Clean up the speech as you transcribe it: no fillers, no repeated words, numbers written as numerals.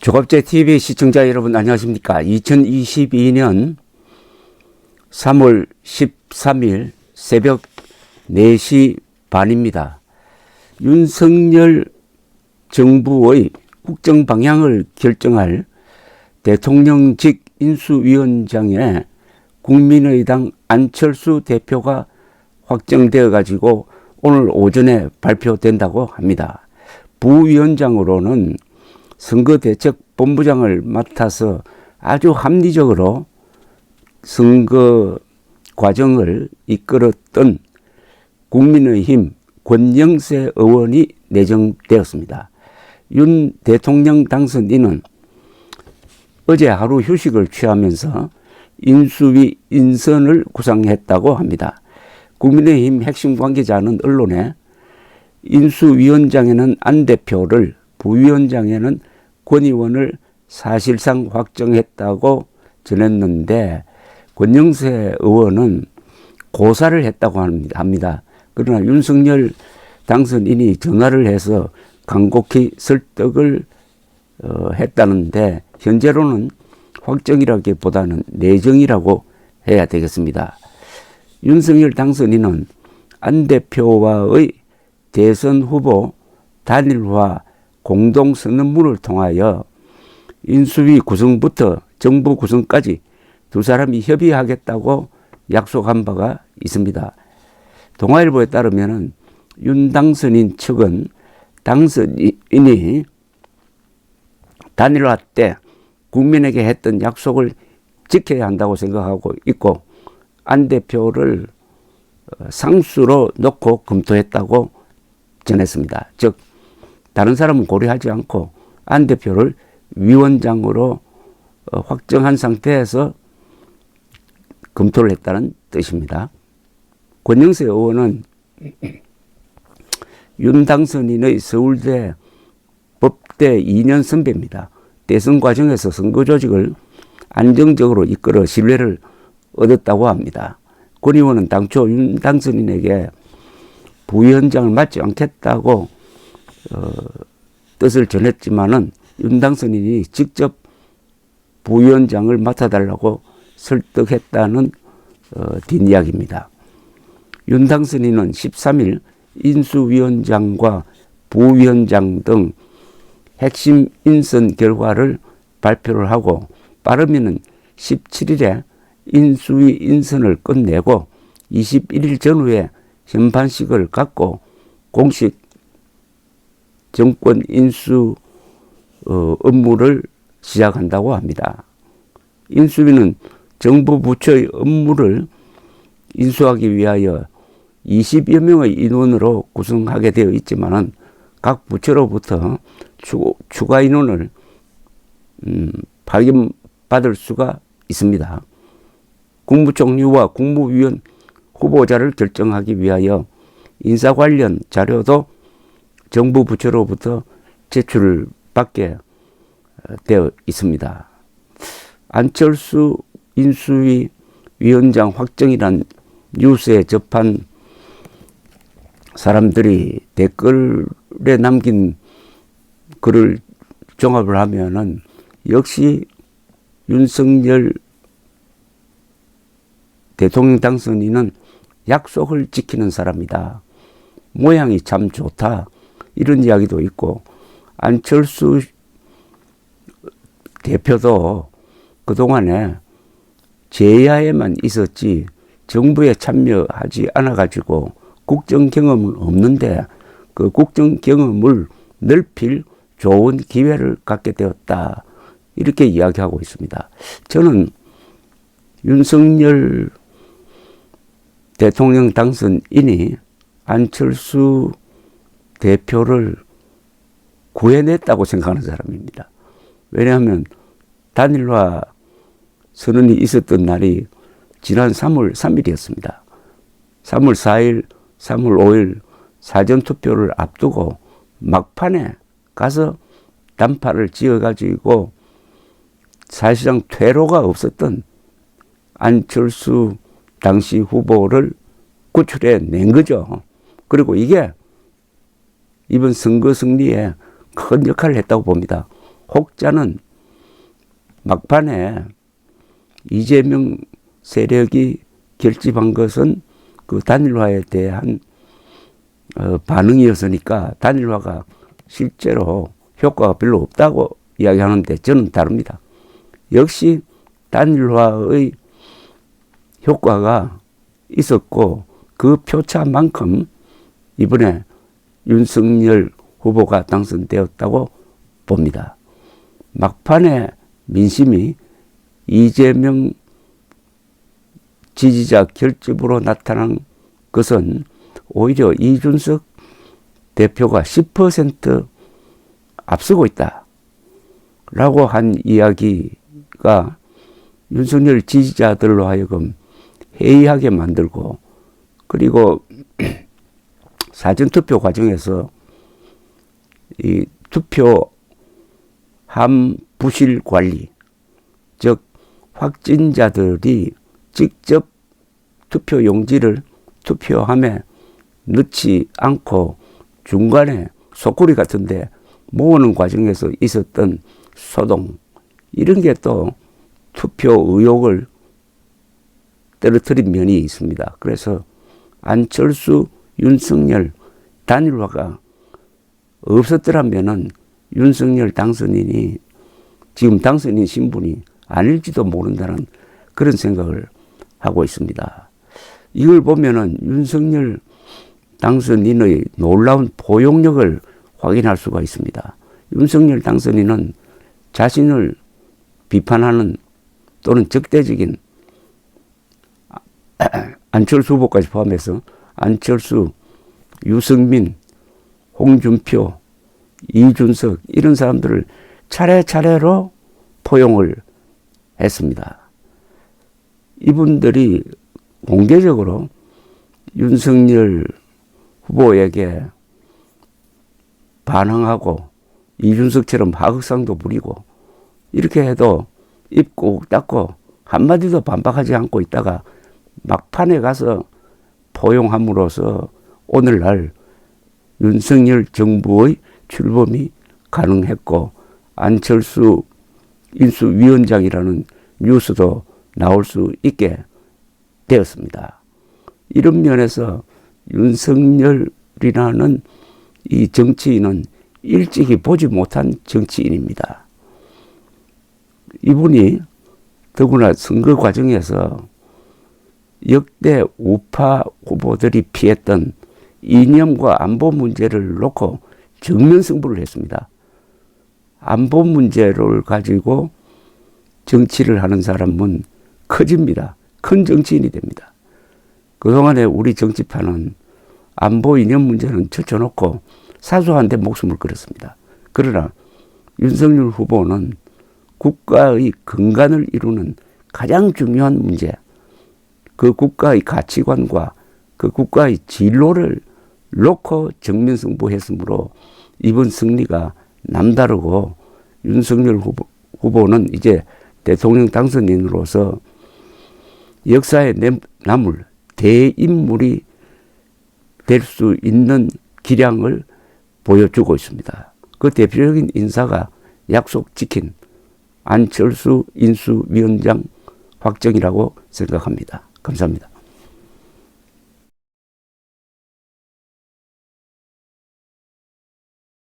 조갑제 TV 시청자 여러분 안녕하십니까? 2022년 3월 13일 새벽 4시 반입니다. 윤석열 정부의 국정 방향을 결정할 대통령직 인수위원장에 국민의당 안철수 대표가 확정되어 가지고 오늘 오전에 발표된다고 합니다. 부위원장으로는 선거대책본부장을 맡아서 아주 합리적으로 선거 과정을 이끌었던 국민의힘 권영세 의원이 내정되었습니다. 윤 대통령 당선인은 어제 하루 휴식을 취하면서 인수위 인선을 구상했다고 합니다. 국민의힘 핵심 관계자는 언론에 인수위원장에는 안 대표를, 부위원장에는 권 의원을 사실상 확정했다고 전했는데 권영세 의원은 고사를 했다고 합니다. 그러나 윤석열 당선인이 전화를 해서 간곡히 설득을 했다는데 현재로는 확정이라기보다는 내정이라고 해야 되겠습니다. 윤석열 당선인은 안 대표와의 대선 후보 단일화 공동선언문을 통하여 인수위 구성부터 정부 구성까지 두 사람이 협의하겠다고 약속한 바가 있습니다. 동아일보에 따르면 윤 당선인 측은 당선인이 단일화 때 국민에게 했던 약속을 지켜야 한다고 생각하고 있고 안 대표를 상수로 놓고 검토했다고 전했습니다. 즉 다른 사람은 고려하지 않고 안 대표를 위원장으로 확정한 상태에서 검토를 했다는 뜻입니다. 권영세 의원은 윤 당선인의 서울대 법대 2년 선배입니다. 대선 과정에서 선거 조직을 안정적으로 이끌어 신뢰를 얻었다고 합니다. 권 의원은 당초 윤 당선인에게 부위원장을 맡지 않겠다고 뜻을 전했지만은 윤 당선인이 직접 부위원장을 맡아달라고 설득했다는 뒷이야기입니다. 윤 당선인은 13일 인수위원장과 부위원장 등 핵심 인선 결과를 발표를 하고 빠르면 17일에 인수위 인선을 끝내고 21일 전후에 현판식을 갖고 공식 정권 인수 업무를 시작한다고 합니다. 인수위는 정부 부처의 업무를 인수하기 위하여 20여 명의 인원으로 구성하게 되어 있지만 각 부처로부터 추가 인원을 파견받을 수가 있습니다. 국무총리와 국무위원 후보자를 결정하기 위하여 인사 관련 자료도 정부 부처로부터 제출을 받게 되어 있습니다. 안철수 인수위 위원장 확정이란 뉴스에 접한 사람들이 댓글에 남긴 글을 종합을 하면은 역시 윤석열 대통령 당선인은 약속을 지키는 사람이다. 모양이 참 좋다. 이런 이야기도 있고 안철수 대표도 그동안에 제야에만 있었지 정부에 참여하지 않아가지고 국정 경험은 없는데 그 국정 경험을 넓힐 좋은 기회를 갖게 되었다. 이렇게 이야기하고 있습니다. 저는 윤석열 대통령 당선인이 안철수 대표를 구해냈다고 생각하는 사람입니다. 왜냐하면 단일화 선언이 있었던 날이 지난 3월 3일이었습니다. 3월 4일, 3월 5일 사전투표를 앞두고 막판에 가서 단파를 지어가지고 사실상 퇴로가 없었던 안철수 당시 후보를 구출해 낸 거죠. 그리고 이게 이번 선거 승리에 큰 역할을 했다고 봅니다. 혹자는 막판에 이재명 세력이 결집한 것은 그 단일화에 대한 반응이었으니까 단일화가 실제로 효과가 별로 없다고 이야기하는데 저는 다릅니다. 역시 단일화의 효과가 있었고 그 표차만큼 이번에 윤석열 후보가 당선되었다고 봅니다. 막판에 민심이 이재명 지지자 결집으로 나타난 것은 오히려 이준석 대표가 10% 앞서고 있다라고 한 이야기가 윤석열 지지자들로 하여금 회의하게 만들고, 그리고 사전투표 과정에서 이 투표 함부실 관리, 즉 확진자들이 직접 투표 용지를 투표함에 넣지 않고 중간에 소쿠리 같은데 모으는 과정에서 있었던 소동, 이런 게 또 투표 의혹을 떨어뜨린 면이 있습니다. 그래서 안철수, 윤석열 단일화가 없었더라면은 윤석열 당선인이 지금 당선인 신분이 아닐지도 모른다는 그런 생각을 하고 있습니다. 이걸 보면은 윤석열 당선인의 놀라운 포용력을 확인할 수가 있습니다. 윤석열 당선인은 자신을 비판하는 또는 적대적인 안철수 후보까지 포함해서 안철수, 유승민, 홍준표, 이준석 이런 사람들을 차례차례로 포용을 했습니다. 이분들이 공개적으로 윤석열 후보에게 반항하고 이준석처럼 하극상도 부리고 이렇게 해도 입 꼭 닫고 한마디도 반박하지 않고 있다가 막판에 가서 포용함으로써 오늘날 윤석열 정부의 출범이 가능했고 안철수 인수위원장이라는 뉴스도 나올 수 있게 되었습니다. 이런 면에서 윤석열이라는 이 정치인은 일찍이 보지 못한 정치인입니다. 이분이 더구나 선거 과정에서 역대 우파 후보들이 피했던 이념과 안보 문제를 놓고 정면 승부를 했습니다. 안보 문제를 가지고 정치를 하는 사람은 커집니다. 큰 정치인이 됩니다. 그동안에 우리 정치판은 안보 이념 문제는 제쳐놓고 사소한 데 목숨을 걸었습니다. 그러나 윤석열 후보는 국가의 근간을 이루는 가장 중요한 문제, 그 국가의 가치관과 그 국가의 진로를 놓고 정면 승부했으므로 이번 승리가 남다르고 윤석열 후보는 이제 대통령 당선인으로서 역사에 남을 대인물이 될 수 있는 기량을 보여주고 있습니다. 그 대표적인 인사가 약속 지킨 안철수 인수위원장 확정이라고 생각합니다. 감사합니다.